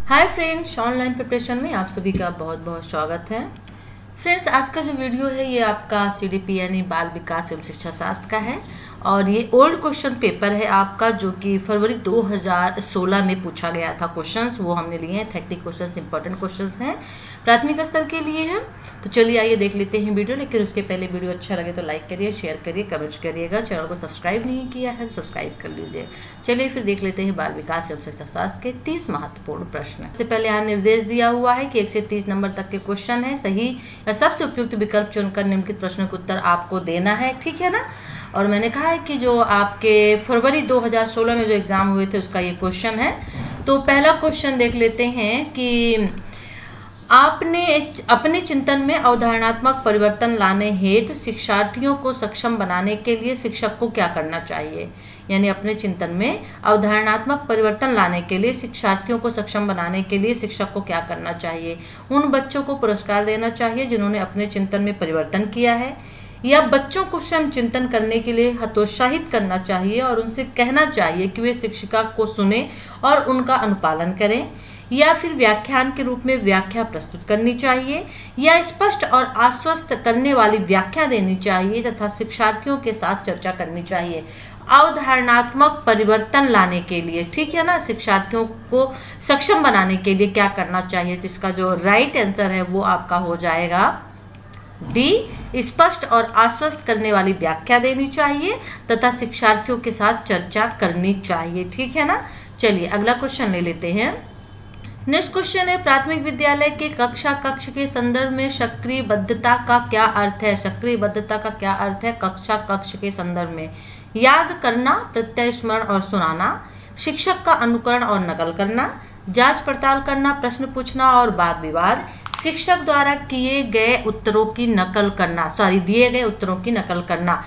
Hi friends, online preparation में आप सभी का बहुत बहुत स्वागत है। फ्रेंड्स, आज का जो वीडियो है ये आपका CDP यानी बाल विकास एवं शिक्षा शास्त्र का है और ये ओल्ड क्वेश्चन पेपर है आपका, जो कि फरवरी 2016 में पूछा गया था। क्वेश्चंस वो हमने लिए हैं, 30 क्वेश्चंस इंपॉर्टेंट क्वेश्चंस हैं, प्राथमिक स्तर के लिए हैं। तो चलिए आइए देख लेते हैं वीडियो। लेकिन उसके पहले वीडियो अच्छा लगे तो लाइक करिए, शेयर करिए, कमेंट्स करिएगा। चैनल को सब्सक्राइब नहीं किया है तो सब्सक्राइब कर लीजिए। चलिए फिर देख लेते हैं बाल विकास एवं शिक्षा शास्त्र के 30 महत्वपूर्ण प्रश्न। सबसे पहले यहाँ निर्देश दिया हुआ है कि 1 से 30 नंबर तक के क्वेश्चन है। सही या सबसे उपयुक्त विकल्प चुनकर निम्नलिखित प्रश्नों के उत्तर आपको देना है, ठीक है ना। और मैंने कहा है कि जो आपके फरवरी 2016 में जो एग्जाम हुए थे उसका ये क्वेश्चन है। तो पहला क्वेश्चन देख लेते हैं कि आपने अपने चिंतन में अवधारणात्मक परिवर्तन लाने हेतु शिक्षार्थियों को सक्षम बनाने के लिए शिक्षक को क्या करना चाहिए। यानी अपने चिंतन में अवधारणात्मक परिवर्तन लाने के लिए शिक्षार्थियों को सक्षम बनाने के लिए शिक्षक को क्या करना चाहिए। उन बच्चों को पुरस्कार देना चाहिए जिन्होंने अपने चिंतन में परिवर्तन किया है, या बच्चों को स्वयं चिंतन करने के लिए हतोत्साहित करना चाहिए और उनसे कहना चाहिए कि वे शिक्षिका को सुने और उनका अनुपालन करें, या फिर व्याख्यान के रूप में व्याख्या प्रस्तुत करनी चाहिए, या स्पष्ट और आश्वस्त करने वाली व्याख्या देनी चाहिए तथा शिक्षार्थियों के साथ चर्चा करनी चाहिए। अवधारणात्मक परिवर्तन लाने के लिए, ठीक है ना, शिक्षार्थियों को सक्षम बनाने के लिए क्या करना चाहिए। तो इसका जो राइट आंसर है वो आपका हो जाएगा डी, स्पष्ट और आश्वस्त करने वाली व्याख्या देनी चाहिए तथा शिक्षार्थियों के साथ चर्चा करनी चाहिए, ठीक है ना। चलिए अगला क्वेश्चन ले लेते हैं। नेक्स्ट क्वेश्चन है, प्राथमिक विद्यालय के कक्ष के संदर्भ में सक्रियबद्धता का क्या अर्थ है। सक्रियबद्धता का क्या अर्थ है कक्ष के संदर्भ में। याद करना, प्रत्यय स्मरण और सुनाना, शिक्षक का अनुकरण और नकल करना, जांच पड़ताल करना, प्रश्न पूछना और वाद विवाद, शिक्षक द्वारा दिए गए उत्तरों की नकल करना।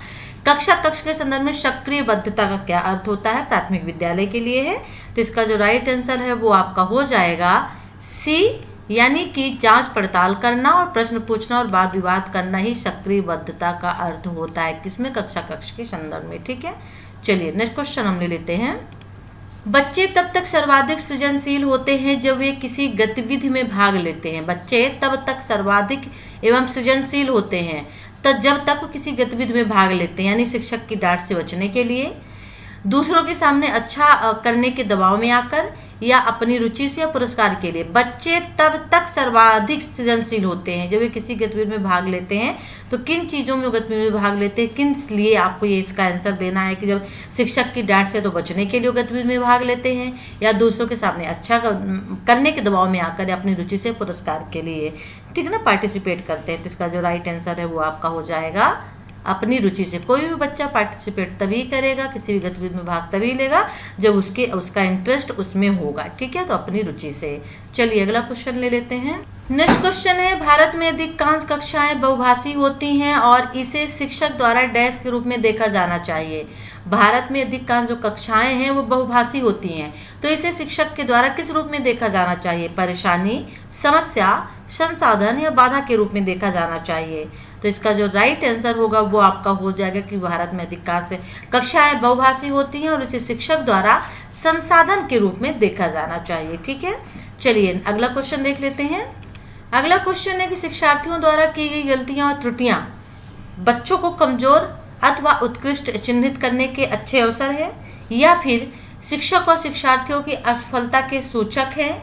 कक्ष के संदर्भ में सक्रियबद्धता का क्या अर्थ होता है, प्राथमिक विद्यालय के लिए है। तो इसका जो राइट आंसर है वो आपका हो जाएगा सी, यानी कि जांच पड़ताल करना और प्रश्न पूछना और वाद विवाद करना ही सक्रियबद्धता का अर्थ होता है। किसमें, कक्ष के संदर्भ में, ठीक है। चलिए नेक्स्ट क्वेश्चन हम ले लेते हैं। बच्चे तब तक सर्वाधिक सृजनशील होते हैं जब वे किसी गतिविधि में भाग लेते हैं। बच्चे तब तक सर्वाधिक एवं सृजनशील होते हैं जब तक वो किसी गतिविधि में भाग लेते हैं, यानी शिक्षक की डांट से बचने के लिए, दूसरों के सामने अच्छा करने के दबाव में आकर, या अपनी रुचि से या पुरस्कार के लिए। बच्चे तब तक सर्वाधिक सृजनशील होते हैं जब वे किसी गतिविधि में भाग लेते हैं। तो किन चीज़ों में गतिविधि में भाग लेते हैं, किन लिए आपको ये इसका आंसर देना है कि जब शिक्षक की डांट से तो बचने के लिए गतिविधि में भाग लेते हैं, या दूसरों के सामने अच्छा करने के दबाव में आकर, या अपनी रुचि से पुरस्कार के लिए, ठीक है ना, पार्टिसिपेट करते हैं। तो इसका जो राइट आंसर है वो आपका हो जाएगा अपनी रुचि से। कोई भी बच्चा पार्टिसिपेट तभी करेगा, किसी भी गतिविधि में भाग तभी लेगा जब उसका इंटरेस्ट उसमें होगा, ठीक है। तो अपनी रुचि से। चलिए अगला क्वेश्चन ले लेते हैं। नेक्स्ट क्वेश्चन है, भारत में अधिकांश कक्षाएं बहुभाषी होती हैं और इसे शिक्षक द्वारा डैश के रूप में देखा जाना चाहिए। भारत में अधिकांश जो कक्षाएं हैं वो बहुभाषी होती हैं, तो इसे शिक्षक के द्वारा किस रूप में देखा जाना चाहिए। परेशानी, समस्या, संसाधन या बाधा के रूप में देखा जाना चाहिए। तो इसका जो राइट आंसर होगा वो आपका हो जाएगा कि भारत में अधिकांश कक्षाएं बहुभाषी होती हैं और इसे शिक्षक द्वारा संसाधन के रूप में देखा जाना चाहिए, ठीक है। चलिए अगला क्वेश्चन देख लेते हैं। अगला क्वेश्चन है कि शिक्षार्थियों द्वारा की गई गलतियां और त्रुटियां बच्चों को कमजोर अथवा उत्कृष्ट चिन्हित करने के अच्छे अवसर है, या फिर शिक्षक और शिक्षार्थियों की असफलता के सूचक हैं,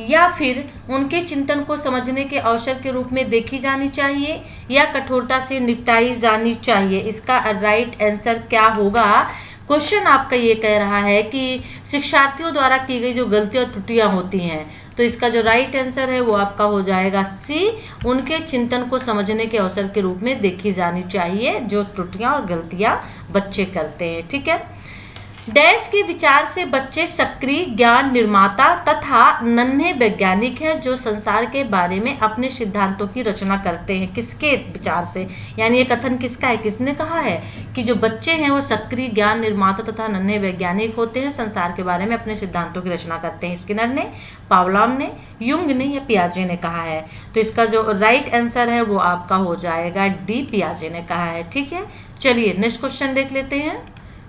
या फिर उनके चिंतन को समझने के अवसर के रूप में देखी जानी चाहिए, या कठोरता से निपटाई जानी चाहिए। इसका राइट आंसर क्या होगा। क्वेश्चन आपका ये कह रहा है कि शिक्षार्थियों द्वारा की गई जो गलतियां और त्रुटियां होती हैं, तो इसका जो राइट आंसर है वो आपका हो जाएगा सी, उनके चिंतन को समझने के अवसर के रूप में देखी जानी चाहिए जो त्रुटियां और गलतियां बच्चे करते हैं, ठीक है। डैश के विचार से बच्चे सक्रिय ज्ञान निर्माता तथा नन्हे वैज्ञानिक हैं जो संसार के बारे में अपने सिद्धांतों की रचना करते हैं। किसके विचार से, यानी ये कथन किसका है, किसने कहा है कि जो बच्चे हैं वो सक्रिय ज्ञान निर्माता तथा नन्हे वैज्ञानिक होते हैं, संसार के बारे में अपने सिद्धांतों की रचना करते हैं। स्किनर ने, पावलोव ने, युंग ने या पियाजे ने कहा है। तो इसका जो राइट आंसर है वो आपका हो जाएगा डी, पियाजे ने कहा है, ठीक है। चलिए नेक्स्ट क्वेश्चन देख लेते हैं।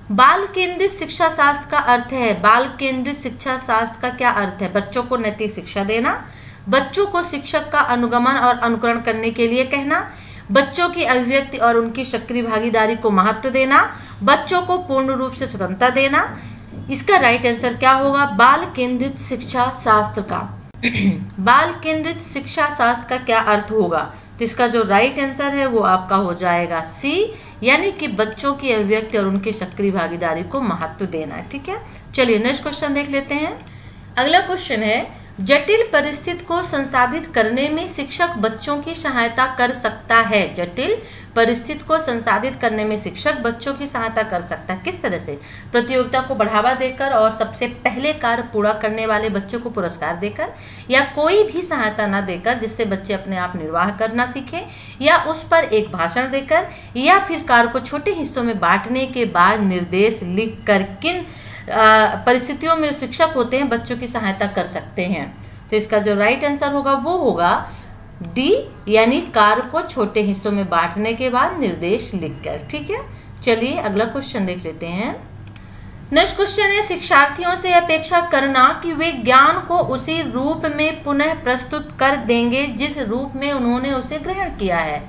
बाल केंद्रित शिक्षा शास्त्र का अर्थ है, बाल केंद्रित शिक्षा शास्त्र का क्या अर्थ है? बच्चों को नैतिक शिक्षा देना, बच्चों को शिक्षक का अनुगमन और अनुकरण करने के लिए कहना, बच्चों की अभिव्यक्ति और उनकी सक्रिय भागीदारी को महत्व देना, बच्चों को पूर्ण रूप से स्वतंत्रता देना। इसका राइट आंसर क्या होगा? बाल केंद्रित शिक्षा शास्त्र का बाल केंद्रित शिक्षा शास्त्र का क्या अर्थ होगा? तो इसका जो राइट आंसर है वो आपका हो जाएगा सी, यानी कि बच्चों की अभिव्यक्ति और उनकी सक्रिय भागीदारी को महत्व देना। ठीक है, चलिए नेक्स्ट क्वेश्चन देख लेते हैं। अगला क्वेश्चन है, जटिल परिस्थिति को संसाधित करने में शिक्षक बच्चों की सहायता कर सकता है। जटिल परिस्थिति को संसाधित करने में शिक्षक बच्चों की सहायता कर सकता है। किस तरह से? प्रतियोगिता को बढ़ावा देकर और सबसे पहले कार्य पूरा करने वाले बच्चों को पुरस्कार देकर, या कोई भी सहायता न देकर जिससे बच्चे अपने आप निर्वाह करना सीखें, या उस पर एक भाषण देकर, या फिर कार्य को छोटे हिस्सों में बांटने के बाद निर्देश लिख कर। किन परिस्थितियों में शिक्षक होते हैं बच्चों की सहायता कर सकते हैं? तो इसका जो राइट आंसर होगा वो होगा डी, यानी कार्य को छोटे हिस्सों में बांटने के बाद निर्देश लिखकर। ठीक है, चलिए अगला क्वेश्चन देख लेते हैं। नेक्स्ट क्वेश्चन है, शिक्षार्थियों से अपेक्षा करना कि वे ज्ञान को उसी रूप में पुनः प्रस्तुत कर देंगे जिस रूप में उन्होंने उसे ग्रहण किया है।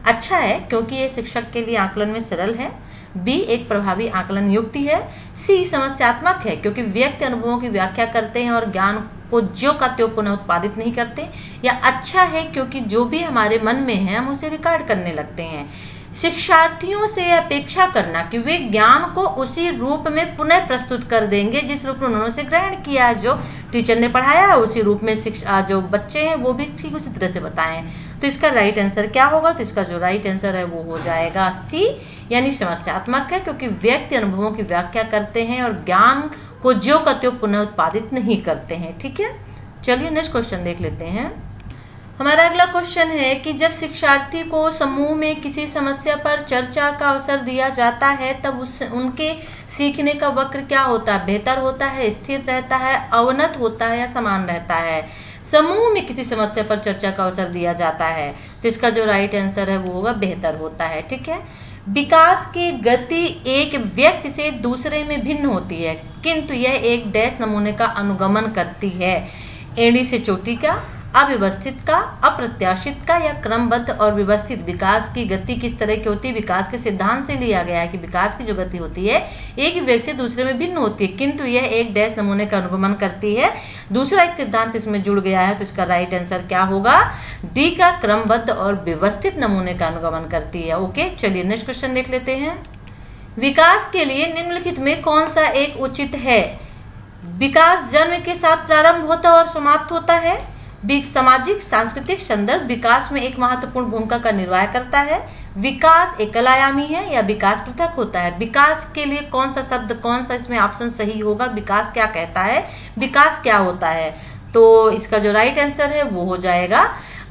अच्छा है, क्योंकि ये शिक्षक के लिए आकलन में सरल है। बी, एक प्रभावी आकलन युक्ति है। सी, समस्यात्मक है क्योंकि व्यक्ति अनुभवों की व्याख्या करते हैं और ज्ञान को ज्यों का त्यों पुनः उत्पादित नहीं करते। या अच्छा है क्योंकि जो भी हमारे मन में है हम उसे रिकॉर्ड करने लगते हैं। शिक्षार्थियों से अपेक्षा करना कि वे ज्ञान को उसी रूप में पुनः प्रस्तुत कर देंगे जिस रूप में उन्होंने उसे ग्रहण किया है। जो टीचर ने पढ़ाया है उसी रूप में शिक्षा जो बच्चे हैं वो भी ठीक उसी तरह से बताएं। तो इसका राइट आंसर क्या होगा? तो इसका जो राइट आंसर है वो हो जाएगा सी, यानी समस्यात्मक है क्योंकि व्यक्ति अनुभवों की व्याख्या करते हैं और ज्ञान को ज्यों का त्यों पुनः उत्पादित नहीं करते हैं। ठीक है, चलिए नेक्स्ट क्वेश्चन देख लेते हैं। हमारा अगला क्वेश्चन है कि जब शिक्षार्थी को समूह में किसी समस्या पर चर्चा का अवसर दिया जाता है तब उनके सीखने का वक्र क्या होता है? बेहतर होता है, स्थिर रहता है, अवनत होता है या समान रहता है? समूह में किसी समस्या पर चर्चा का अवसर दिया जाता है तो इसका जो राइट आंसर है वो होगा बेहतर होता है। ठीक है, विकास की गति एक व्यक्ति से दूसरे में भिन्न होती है किंतु यह एक डैश नमूने का अनुगमन करती है। एड़ी से चोटी का, अव्यवस्थित का, अप्रत्याशित का या क्रमबद्ध और व्यवस्थित। विकास की गति किस तरह की होती है? विकास के सिद्धांत से लिया गया है कि विकास की जो गति होती है एक व्यक्ति से दूसरे में भिन्न होती है किंतु यह एक डैश नमूने का अनुगमन करती है। दूसरा एक सिद्धांत इसमें जुड़ गया है तो इसका राइट आंसर क्या होगा? डी का क्रमबद्ध और व्यवस्थित नमूने का अनुगमन करती है। ओके, चलिए नेक्स्ट क्वेश्चन देख लेते हैं। विकास के लिए निम्नलिखित में कौन सा एक उचित है? विकास जन्म के साथ प्रारंभ होता और समाप्त होता है। सामाजिक सांस्कृतिक संदर्भ विकास में एक महत्वपूर्ण भूमिका का निर्वाह करता है। विकास एकलायामी है या विकास पृथक होता है? विकास के लिए कौन सा शब्द, कौन सा इसमें ऑप्शन सही होगा? विकास क्या कहता है, विकास क्या होता है? तो इसका जो राइट आंसर है वो हो जाएगा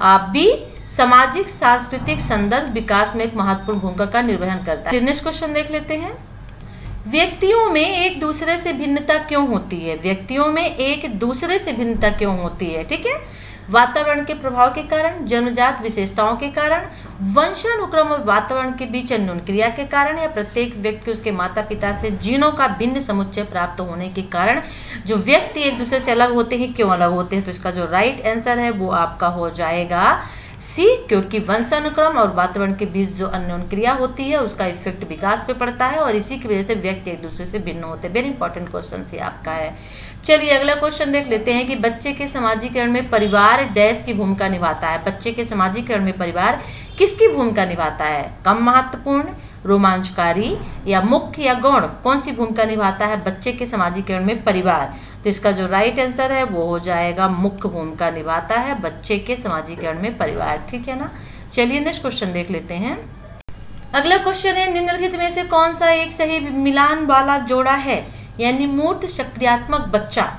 बी, सामाजिक सांस्कृतिक संदर्भ विकास में एक महत्वपूर्ण भूमिका का निर्वहन करता है। नेक्स्ट क्वेश्चन देख लेते हैं। व्यक्तियों में एक दूसरे से भिन्नता क्यों होती है? व्यक्तियों में एक दूसरे से भिन्नता क्यों होती है? ठीक है, वातावरण के प्रभाव के कारण, जन्मजात विशेषताओं के कारण, वंशानुक्रम और वातावरण के बीच अन्योन्य क्रिया के कारण, या प्रत्येक व्यक्ति के उसके माता पिता से जीनों का भिन्न समुच्चय प्राप्त होने के कारण जो व्यक्ति एक दूसरे से अलग होते हैं। क्यों अलग होते हैं? तो इसका जो राइट आंसर है वो आपका हो जाएगा सी, क्योंकि वंशानुक्रम और वातावरण के बीच जो अन्योन्य क्रिया होती है उसका इफेक्ट विकास पे पड़ता है और इसी की वजह से व्यक्ति एक दूसरे से भिन्न होते हैं। वेरी इंपॉर्टेंट क्वेश्चन से आपका है। चलिए अगला क्वेश्चन देख लेते हैं कि बच्चे के समाजीकरण में परिवार डैश की भूमिका निभाता है। बच्चे के समाजीकरण में परिवार किसकी भूमिका निभाता है? कम महत्वपूर्ण, रोमांचकारी या मुख्य या गौण? कौन सी भूमिका निभाता है बच्चे के समाजीकरण में परिवार? तो इसका जो राइट आंसर है वो हो जाएगा मुख्य भूमिका निभाता है बच्चे के समाजीकरण में परिवार। ठीक है ना, चलिए नेक्स्ट क्वेश्चन देख लेते हैं। अगला क्वेश्चन है, निम्नलिखित में से कौन सा एक सही मिलान वाला जोड़ा है? यानी मूर्त सक्रियात्मक बच्चा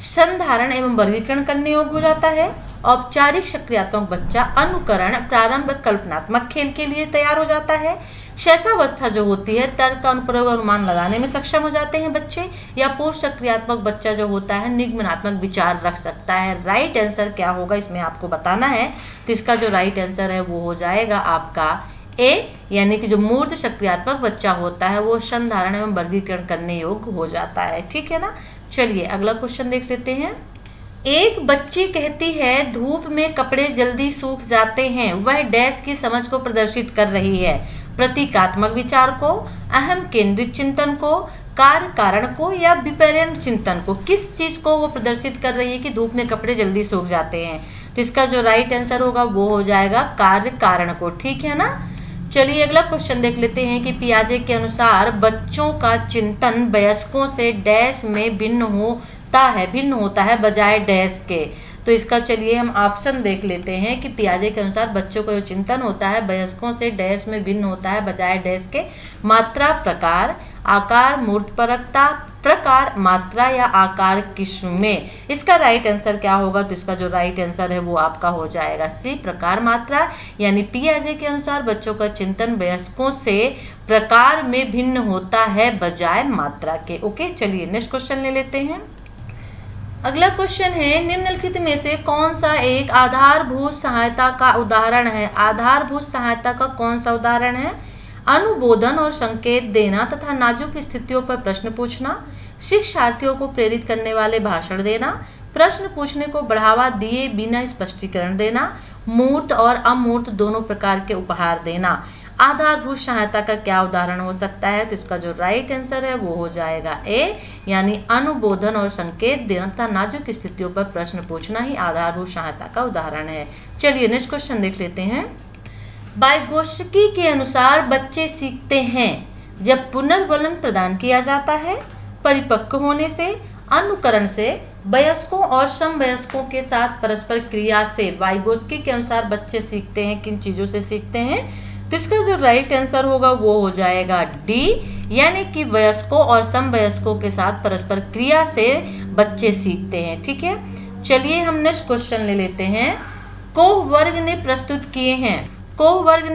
संधारण एवं वर्गीकरण करने योग्य हो जाता है। औपचारिक सक्रियात्मक बच्चा अनुकरण, प्रारंभ, कल्पनात्मक खेल के लिए तैयार हो जाता है। शैशवावस्था जो होती है तर्क का अनुप्रयोग अनुमान लगाने में सक्षम हो जाते हैं बच्चे। या पूर्व सक्रियात्मक बच्चा जो होता है निगमनात्मक विचार रख सकता है। राइट आंसर क्या होगा इसमें आपको बताना है। तो इसका जो राइट आंसर है वो हो जाएगा आपका ए यानी कि जो मूर्त सक्रियात्मक बच्चा होता है वो संधारण एवं वर्गीकरण करने योग्य हो जाता है। ठीक है ना। चलिए अगला क्वेश्चन देख लेते हैं। एक बच्ची कहती है धूप में कपड़े जल्दी सूख जाते हैं। वह डैश की समझ को प्रदर्शित कर रही है। प्रतीकात्मक विचार को, अहम केंद्रित चिंतन को, कार्य कारण को या विपर्यय चिंतन को? किस चीज को वो प्रदर्शित कर रही है कि धूप में कपड़े जल्दी सूख जाते हैं? तो इसका जो राइट आंसर होगा वो हो जाएगा कार्य कारण को। ठीक है ना। चलिए अगला क्वेश्चन देख लेते हैं कि पियाजे के अनुसार बच्चों का चिंतन वयस्कों से डैश में भिन्न होता है बजाय डैश के। तो इसका चलिए हम ऑप्शन देख लेते हैं कि पियाजे के अनुसार बच्चों का जो चिंतन होता है वयस्कों से डैश में भिन्न होता है बजाय डैश के। मात्रा, प्रकार, आकार, मूर्तपरकता, प्रकार, मात्रा या आकार किस्में। इसका राइट आंसर क्या होगा? तो इसका जो राइट आंसर है वो आपका हो जाएगा सी, प्रकार मात्रा। यानी पियाजे के अनुसार बच्चों का चिंतन वयस्कों से प्रकार में भिन्न होता है बजाय मात्रा के। ओके, चलिए नेक्स्ट क्वेश्चन ले लेते हैं। अगला क्वेश्चन है निम्नलिखित में से कौन सा एक आधारभूत सहायता का उदाहरण है? आधारभूत सहायता का कौन सा उदाहरण है? अनुबोधन और संकेत देना तथा नाजुक स्थितियों पर प्रश्न पूछना, शिक्षार्थियों को प्रेरित करने वाले भाषण देना, प्रश्न पूछने को बढ़ावा दिए बिना स्पष्टीकरण देना, मूर्त और अमूर्त दोनों प्रकार के उपहार देना। आधारभूत सहायता का क्या उदाहरण हो सकता है? तो इसका जो राइट आंसर है वो हो जाएगा ए, यानी अनुबोधन और संकेत देना तथा नाजुक स्थितियों पर प्रश्न पूछना ही आधारभूत सहायता का उदाहरण है। चलिए नेक्स्ट क्वेश्चन देख लेते हैं। वाइगोत्स्की के अनुसार बच्चे सीखते हैं जब पुनर्वलन प्रदान किया जाता है, परिपक्व होने से, अनुकरण से, वयस्कों और समवयस्कों के साथ परस्पर क्रिया से। वाइगोत्स्की के अनुसार बच्चे सीखते हैं किन चीजों से सीखते हैं? तो इसका जो राइट आंसर होगा वो हो जाएगा डी, यानी कि वयस्कों और समवयस्कों के साथ परस्पर क्रिया से बच्चे सीखते हैं। ठीक है। चलिए हम नेक्स्ट क्वेश्चन ले लेते हैं। कोह वर्ग ने प्रस्तुत किए हैं। कोह वर्ग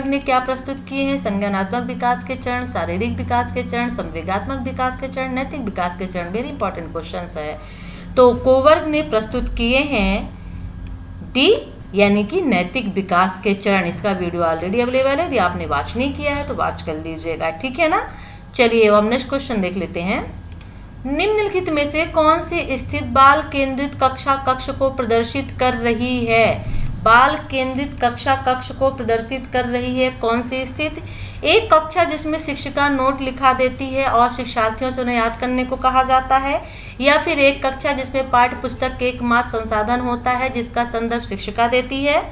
ने क्या प्रस्तुत किए हैं? संज्ञानात्मक विकास के चरण, शारीरिक विकास के चरण, संवेगात्मक विकास के चरण, नैतिक विकास के चरण। वेरी इंपॉर्टेंट क्वेश्चन है। तो कोह वर्ग ने प्रस्तुत किए हैं डी, यानी कि नैतिक विकास के चरण। इसका वीडियो ऑलरेडी अवेलेबल है, यदि आपने वॉच नहीं किया है तो वॉच कर लीजिएगा। ठीक है ना। चलिए अब हम नेक्स्ट क्वेश्चन देख लेते हैं। निम्नलिखित में से कौन सी स्थित बाल केंद्रित कक्षा कक्ष को प्रदर्शित कर रही है? बाल केंद्रित कक्षा कक्ष को प्रदर्शित कर रही है कौन सी स्थिति? एक कक्षा जिसमें शिक्षिका नोट लिखा देती है और शिक्षार्थियों से उन्हें याद करने को कहा जाता है, या फिर एक कक्षा जिसमें पाठ्य पुस्तक के एकमात्र संसाधन होता है जिसका संदर्भ शिक्षिका देती है,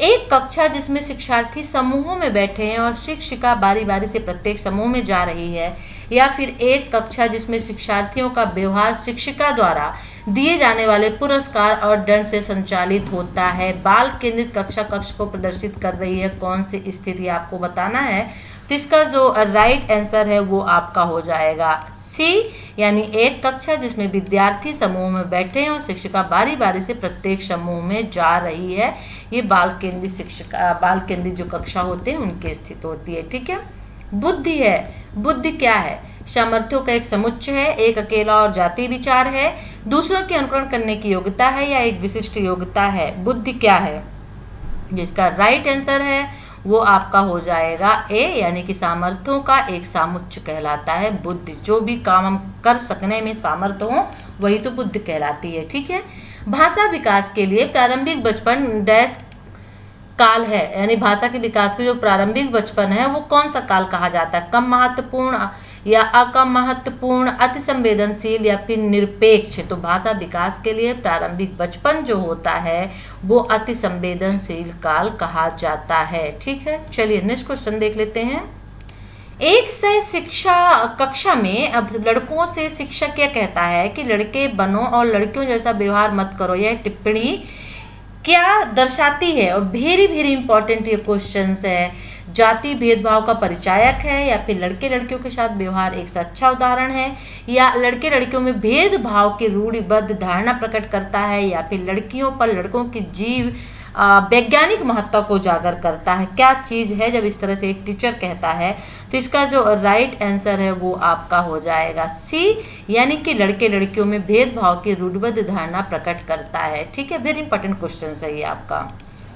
एक कक्षा जिसमें शिक्षार्थी समूहों में बैठे हैं और शिक्षिका बारी बारी से प्रत्येक समूह में जा रही है, या फिर एक कक्षा जिसमें शिक्षार्थियों का व्यवहार शिक्षिका द्वारा दिए जाने वाले पुरस्कार और दंड से संचालित होता है। बाल केंद्रित कक्षा कक्ष को प्रदर्शित कर रही है कौन सी स्थिति आपको बताना है। तो इसका जो राइट आंसर है वो आपका हो जाएगा सी, यानी एक कक्षा जिसमें विद्यार्थी समूह में बैठे हैं और शिक्षिका बारी बारी से प्रत्येक समूह में जा रही है। ये बाल केंद्रित जो कक्षा होते हैं उनकी स्थिति होती है। ठीक है। बुद्धि है। बुद्धि क्या है? सामर्थ्यों का एक समुच्चय है, एक अकेला और जातीय विचार है, दूसरों के अनुकरण करने की योग्यता है या एक विशिष्ट योग्यता है। बुद्धि क्या है? जिसका राइट आंसर है वो आपका हो जाएगा ए, यानी कि सामर्थ्यों का एक सामुच्चय कहलाता है बुद्धि। जो भी काम हम कर सकने में सामर्थ्य हो वही तो बुद्धि कहलाती है। ठीक है। भाषा विकास के लिए प्रारंभिक बचपन डैश काल है, यानी भाषा के विकास के जो प्रारंभिक बचपन है वो कौन सा काल कहा जाता है? कम महत्वपूर्ण या अकम महत्वपूर्ण, अति संवेदनशील या फिर निरपेक्ष? तो भाषा विकास के लिए प्रारंभिक बचपन जो होता है वो अति संवेदनशील काल कहा जाता है। ठीक है। चलिए नेक्स्ट क्वेश्चन देख लेते हैं। एक सह शिक्षा कक्षा में अब लड़कों से शिक्षक क्या कहता है कि लड़के बनो और लड़कियों जैसा व्यवहार मत करो। यह टिप्पणी क्या दर्शाती है? और वेरी वेरी इंपॉर्टेंट ये क्वेश्चन है। जाति भेदभाव का परिचायक है, या फिर लड़के लड़कियों के साथ व्यवहार एक अच्छा उदाहरण है, या लड़के लड़कियों में भेदभाव की रूढ़िबद्ध धारणा प्रकट करता है, या फिर लड़कियों पर लड़कों की जीव वैज्ञानिक महत्व को उजागर करता है। क्या चीज है जब इस तरह से एक टीचर कहता है? तो इसका जो राइट आंसर है वो आपका हो जाएगा सी, यानी कि लड़के लड़कियों में भेदभाव की रूढ़िबद्ध धारणा प्रकट करता है। ठीक है। वेरी इंपॉर्टेंट क्वेश्चन है ये आपका।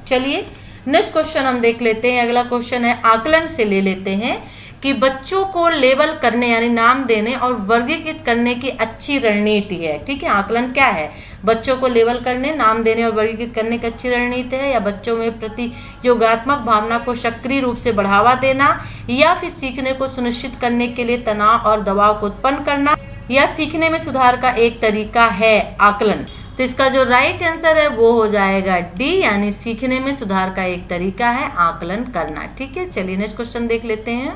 चलिए नेक्स्ट क्वेश्चन हम देख लेते हैं। अगला क्वेश्चन है आकलन से ले लेते हैं कि बच्चों को लेबल करने यानी नाम देने और वर्गीकृत करने की अच्छी रणनीति है। ठीक है, आकलन क्या है? बच्चों को लेबल करने, नाम देने और वर्गीकृत करने की अच्छी रणनीति है, या बच्चों में प्रतियोगात्मक भावना को सक्रिय रूप से बढ़ावा देना, या फिर सीखने को सुनिश्चित करने के लिए तनाव और दबाव को उत्पन्न करना, या सीखने में सुधार का एक तरीका है आकलन। तो इसका जो राइट आंसर है वो हो जाएगा डी, यानी सीखने में सुधार का एक तरीका है आकलन करना। ठीक है, चलिए नेक्स्ट क्वेश्चन देख लेते हैं।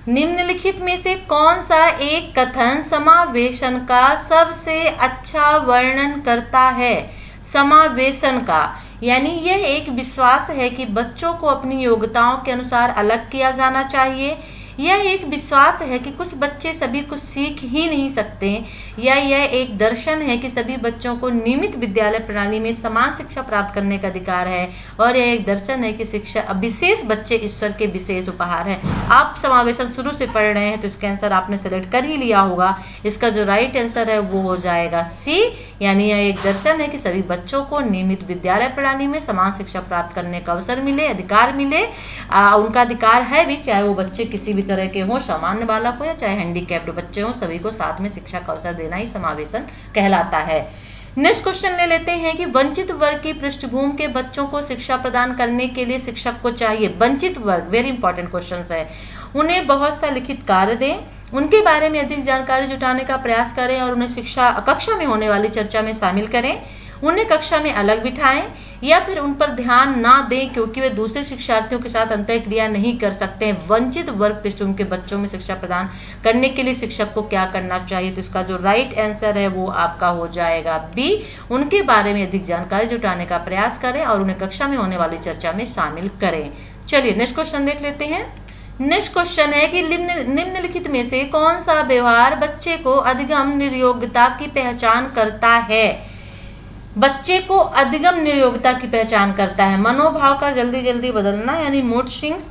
निम्नलिखित में से कौन सा एक कथन समावेशन का सबसे अच्छा वर्णन करता है? समावेशन का यानी यह एक विश्वास है कि बच्चों को अपनी योग्यताओं के अनुसार अलग किया जाना चाहिए। यह एक विश्वास है कि कुछ बच्चे सभी कुछ सीख ही नहीं सकते, या यह एक दर्शन है कि सभी बच्चों को नियमित विद्यालय प्रणाली में समान शिक्षा प्राप्त करने का अधिकार है, और यह एक दर्शन है कि शिक्षा विशेष बच्चे ईश्वर के विशेष उपहार है। आप समावेशन शुरू से पढ़ रहे हैं तो इसका आंसर आपने सेलेक्ट कर ही लिया होगा। इसका जो राइट आंसर है वो हो जाएगा सी, यानी यह एक दर्शन है कि सभी बच्चों को नियमित विद्यालय प्रणाली में समान शिक्षा प्राप्त करने का अवसर मिले, अधिकार मिले। उनका अधिकार है भी, चाहे वो बच्चे किसी भी तरह के हों, सामान्य बालक हो या चाहे हैंडीकैप्ड बच्चे हों, सभी को साथ में शिक्षा का अवसर देना ही समावेशन कहलाता है। नेक्स्ट क्वेश्चन ले लेते हैं कि वंचित वर्ग की पृष्ठभूमि के बच्चों को शिक्षा प्रदान करने के लिए शिक्षक को चाहिए। वंचित वर्ग वेरी इंपॉर्टेंट क्वेश्चन है। उन्हें बहुत सा लिखित कार्य दें, उनके बारे में अधिक जानकारी जुटाने का प्रयास करें और उन्हें शिक्षा कक्षा में होने वाली चर्चा में शामिल करें। उन्हें कक्षा में अलग बिठाएं या फिर उन पर ध्यान ना दें क्योंकि वे दूसरे शिक्षार्थियों के साथ अंतःक्रिया नहीं कर सकते हैं। वंचित वर्ग पृष्ठभूमि के बच्चों में शिक्षा प्रदान करने के लिए शिक्षक को क्या करना चाहिए? तो इसका जो राइट आंसर है वो आपका हो जाएगा बी, उनके बारे में अधिक जानकारी जुटाने का प्रयास करें और उन्हें कक्षा में होने वाली चर्चा में शामिल करें। चलिए नेक्स्ट क्वेश्चन देख लेते हैं। नेक्स्ट क्वेश्चन है कि निम्नलिखित में से कौन सा व्यवहार बच्चे को अधिगम निर्योग्यता की पहचान करता है? बच्चे को अधिगम निर्योग्यता की पहचान करता है मनोभाव का जल्दी जल्दी बदलना यानी मूड स्विंग्स,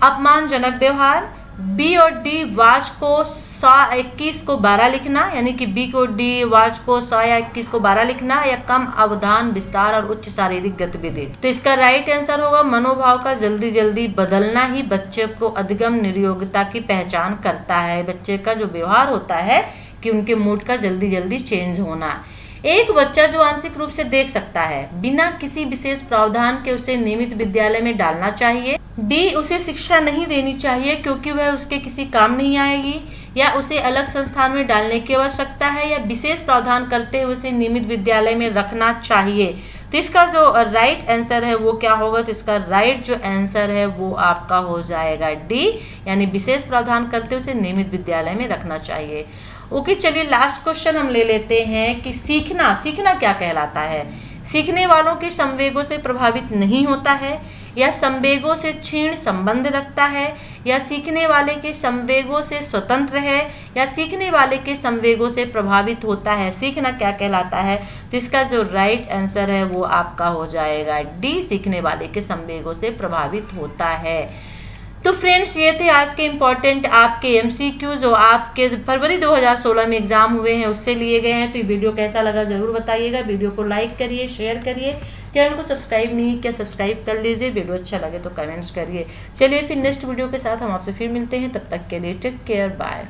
अपमानजनक व्यवहार, बी और डी वाच को 121 को 12 लिखना यानी कि बी को डी वाच को 100 या 21 को 12 लिखना, या कम अवधान विस्तार और उच्च शारीरिक गतिविधि। तो इसका राइट आंसर होगा मनोभाव का जल्दी जल्दी बदलना ही बच्चे को अधिगम निर्योग्यता की पहचान करता है। बच्चे का जो व्यवहार होता है कि उनके मूड का जल्दी जल्दी चेंज होना। एक बच्चा जो आंशिक रूप से देख सकता है बिना किसी विशेष प्रावधान के उसे नियमित विद्यालय में डालना चाहिए। बी, उसे शिक्षा नहीं देनी चाहिए क्योंकि वह उसके किसी काम नहीं आएगी, या उसे अलग संस्थान में डालने की आवश्यकता है, या विशेष प्रावधान करते हुए उसे नियमित विद्यालय में रखना चाहिए। तो इसका जो राइट आंसर है वो क्या होगा? तो इसका राइट जो आंसर है वो आपका हो जाएगा डी, यानी विशेष प्रावधान करते हुए उसे नियमित विद्यालय में रखना चाहिए। ओके, चलिए लास्ट क्वेश्चन हम ले लेते हैं कि सीखना क्या कहलाता है? सीखने वालों के संवेगों से प्रभावित नहीं होता है, या संवेगों से क्षीण संबंध रखता है, या सीखने वाले के संवेगों से स्वतंत्र है, या सीखने वाले के संवेगों से प्रभावित होता है। सीखना क्या कहलाता है? तो इसका जो राइट आंसर है वो आपका हो जाएगा डी, सीखने वाले के संवेगों से प्रभावित होता है। तो फ्रेंड्स, ये थे आज के इम्पॉर्टेंट आपके एमसीक्यू जो आपके फरवरी 2016 में एग्जाम हुए हैं उससे लिए गए हैं। तो ये वीडियो कैसा लगा जरूर बताइएगा। वीडियो को लाइक करिए, शेयर करिए, चैनल को सब्सक्राइब नहीं किया सब्सक्राइब कर लीजिए। वीडियो अच्छा लगे तो कमेंट्स करिए। चलिए फिर नेक्स्ट वीडियो के साथ हम आपसे फिर मिलते हैं, तब तक के लिए टेक केयर, बाय।